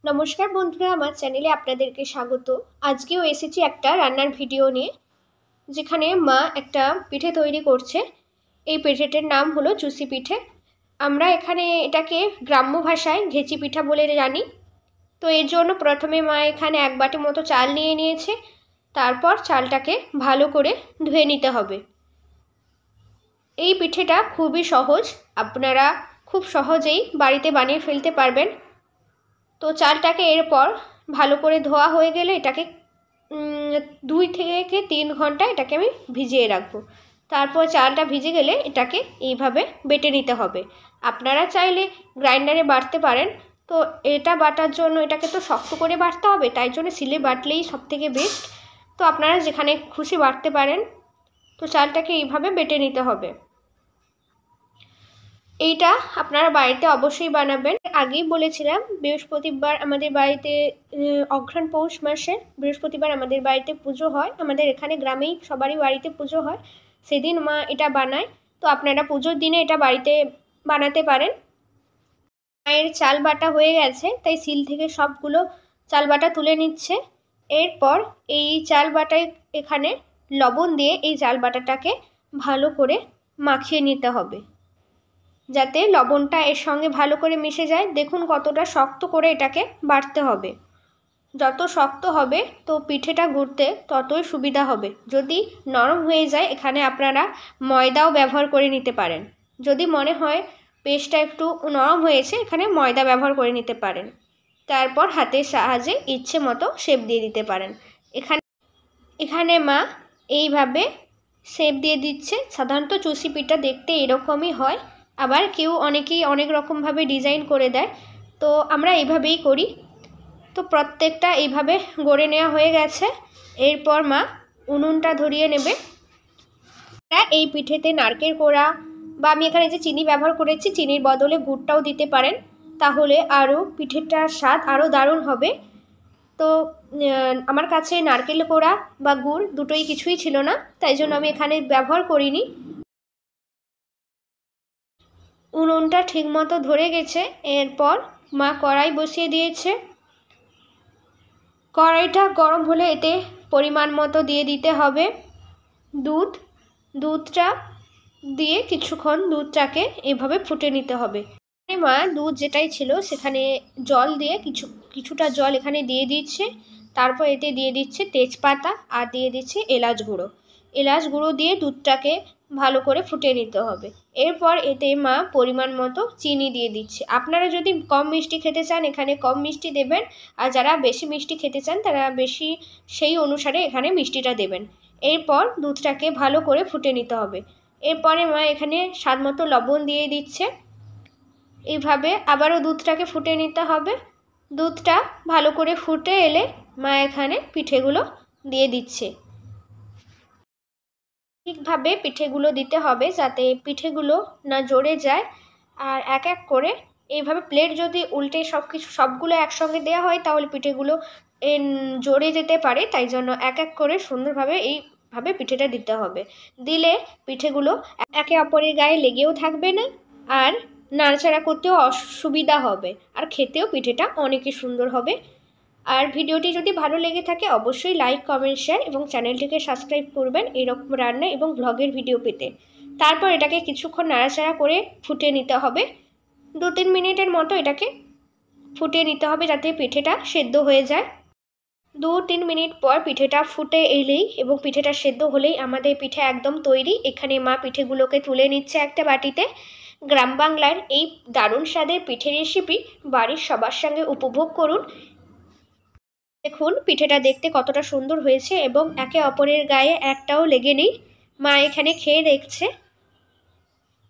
নমস্কার বন্ধুরা, আমার চ্যানেলে আপনাদেরকে স্বাগত। আজকেও এসেছি একটা রান্নার ভিডিও নিয়ে, যেখানে মা একটা পিঠে তৈরি করছে। এই পিঠেটার নাম হলো চুষি পিঠে। আমরা এখানে এটাকে গ্রাম্য ভাষায় ঘেঁচি পিঠা বলে জানি। তো এর জন্য প্রথমে মা এখানে 1 বাটি মতো চাল নিয়ে নিয়েছে। তারপর চালটাকে ভালো করে ধুয়ে নিতে হবে। এই পিঠেটা খুবই সহজ, আপনারা খুব সহজেই বাড়িতে বানিয়ে ফেলতে পারবেন। তো চালটাকে এরপর ভালো করে ধোয়া হয়ে গেলে এটাকে 2 থেকে 3 ঘন্টা এটাকে আমি ভিজিয়ে রাখবো। তারপর চালটা ভিজে গেলে এটাকে এইভাবে বেটে নিতে হবে। আপনারা চাইলে গ্রাইন্ডারে বাটতে পারেন। তো এটা বাটার জন্য এটাকে তো শক্ত করে বাটতে হবে, তাই জন্য শিলে বাটলেই সবথেকে বেস্ট। তো আপনারা যেখানে খুশি বাটতে পারেন। তো চালটাকে এইভাবে বেটে নিতে হবে। এইটা আপনারা বাড়িতে অবশ্যই বানাবেন। আগেই বলেছিলাম বৃহস্পতিবার আমাদের বাড়িতে অঘ্রাণ পৌষ মাসে বৃহস্পতিবার আমাদের বাড়িতে পুজো হয়। আমাদের এখানে গ্রামেই সবারই বাড়িতে পুজো হয়, সেদিন মা এটা বানায়। তো আপনারা পুজোর দিনে এটা বাড়িতে বানাতে পারেন। মায়ের চাল বাটা হয়ে গেছে, তাই শিল থেকে সবগুলো চাল বাটা তুলে নিচ্ছে। এরপর এই চাল বাটায় এখানে লবণ দিয়ে এই চাল বাটাটাকে ভালো করে মাখিয়ে নিতে হবে, যাতে লবণটা এর সঙ্গে ভালো করে মিশে যায়। দেখুন কতটা শক্ত করে এটাকে বাটতে হবে। যত শক্ত হবে তো পিঠেটা গুড়তে ততই সুবিধা হবে। যদি নরম হয়ে যায় এখানে আপনারা ময়দাও ব্যবহার করে নিতে পারেন। যদি মনে হয় পেস্টটা একটু নরম হয়েছে, এখানে ময়দা ব্যবহার করে নিতে পারেন। তারপর হাতের সাহায্যে ইচ্ছে মতো শেপ দিয়ে দিতে পারেন। এখানে মা এইভাবে শেপ দিয়ে দিচ্ছে। সাধারণত চুষি পিঠা দেখতে এরকমই হয়, আবার অনেকেই অনেক রকমভাবে ডিজাইন করে দেয়। তো আমরা এইভাবেই করি। তো প্রত্যেকটা এইভাবে গড়ে নেওয়া হয়ে গেছে। এরপর মা উনুনটা ধরিয়ে নেবে। এই পিঠেতে নারকেল কোড়া বা আমি এখানে যে চিনি ব্যবহার করেছি, চিনির বদলে গুড়টাও দিতে পারেন, তাহলে আরও পিঠেটার স্বাদ আরও দারুণ হবে। তো আমার কাছে নারকেল কোড়া বা গুড় দুটোই কিছুই ছিল না, তাই জন্য আমি এখানে ব্যবহার করিনি। উনুনটা ঠিকমতো ধরে গেছে। এরপর মা কড়াই বসিয়ে দিয়েছে। কড়াইটা গরম হলে এতে পরিমাণ মতো দিয়ে দিতে হবে দুধটা দিয়ে কিছুক্ষণ দুধটাকে এভাবে ফুটে নিতে হবে। মা দুধ যেটাই ছিল সেখানে জল দিয়ে কিছুটা জল এখানে দিয়ে দিচ্ছে। তারপর এতে দিয়ে দিচ্ছে তেজপাতা আর দিয়ে দিচ্ছে এলাচ গুঁড়ো দিয়ে দুধটাকে ভালো করে ফুটিয়ে নিতে হবে। এরপর এতে মা পরিমাণ মতো চিনি দিয়ে দিচ্ছে। আপনারা যদি কম মিষ্টি খেতে চান এখানে কম মিষ্টি দেবেন, আর যারা বেশি মিষ্টি খেতে চান তারা বেশি সেই অনুসারে এখানে মিষ্টিটা দেবেন। এরপর দুধটাকে ভালো করে ফুটে নিতে হবে। এরপরে মা এখানে স্বাদ মতো লবণ দিয়ে দিচ্ছে। এইভাবে আবারও দুধটাকে ফুটে নিতে হবে। দুধটা ভালো করে ফুটে এলে মা এখানে পিঠেগুলো দিয়ে দিচ্ছে। ঠিকভাবে পিঠেগুলো দিতে হবে যাতে পিঠেগুলো না জড়ে যায়। আর এক এক করে এইভাবে প্লেট যদি উল্টে সবগুলো একসঙ্গে দেওয়া হয় তাহলে পিঠেগুলো জড়ে যেতে পারে, তাই জন্য এক এক করে সুন্দরভাবে এইভাবে পিঠেটা দিতে হবে। দিলে পিঠেগুলো একে অপরের গায়ে লেগেও থাকবে না, আর নাড়াচাড়া করতেও অসুবিধা হবে, আর খেতেও পিঠেটা অনেকই সুন্দর হবে। আর ভিডিওটি যদি ভালো লেগে থাকে অবশ্যই লাইক, কমেন্ট, শেয়ার এবং চ্যানেলটিকে সাবস্ক্রাইব করবেন এরকম রান্না এবং ব্লগের ভিডিও পেতে। তারপর এটাকে কিছুক্ষণ নাড়াচাড়া করে ফুটিয়ে নিতে হবে। 2-3 মিনিটের মতো এটাকে ফুটিয়ে নিতে হবে যাতে পিঠেটা সেদ্ধ হয়ে যায়। 2-3 মিনিট পর পিঠেটা ফুটে এলেই এবং পিঠেটা সেদ্ধ হলেই আমাদের পিঠে একদম তৈরি। এখানে মা পিঠেগুলোকে তুলে নিচ্ছে একটা বাটিতে। গ্রাম বাংলার এই দারুণ স্বাদের পিঠে রেসিপি বাড়ির সবার সঙ্গে উপভোগ করুন। দেখুন পিঠেটা দেখতে কতটা সুন্দর হয়েছে এবং একে অপরের গায়ে একটাও লেগে নেই। মা এখানে খেয়ে দেখছে।